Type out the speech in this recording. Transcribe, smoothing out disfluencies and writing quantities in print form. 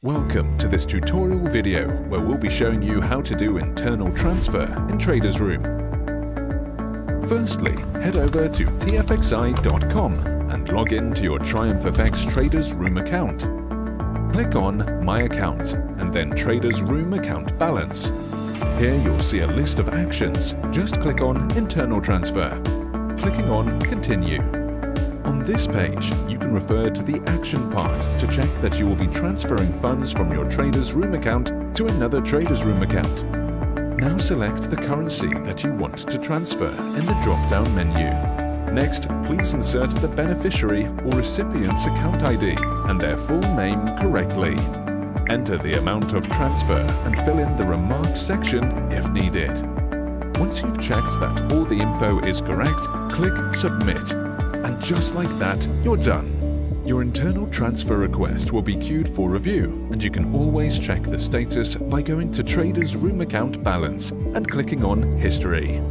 Welcome to this tutorial video where we'll be showing you how to do internal transfer in Traders Room. Firstly, head over to tfxi.com and log in to your TriumphFX Traders Room account. Click on My Account and then Traders Room Account Balance. Here you'll see a list of actions. Just click on Internal Transfer. Clicking on Continue. On this page, you can refer to the Action part to check that you will be transferring funds from your Traders Room account to another Traders Room account. Now select the currency that you want to transfer in the drop-down menu. Next, please insert the beneficiary or recipient's account ID and their full name correctly. Enter the amount of transfer and fill in the Remarks section if needed. Once you've checked that all the info is correct, click Submit. And just like that, you're done. Your internal transfer request will be queued for review, and you can always check the status by going to Traders Room Account Balance and clicking on History.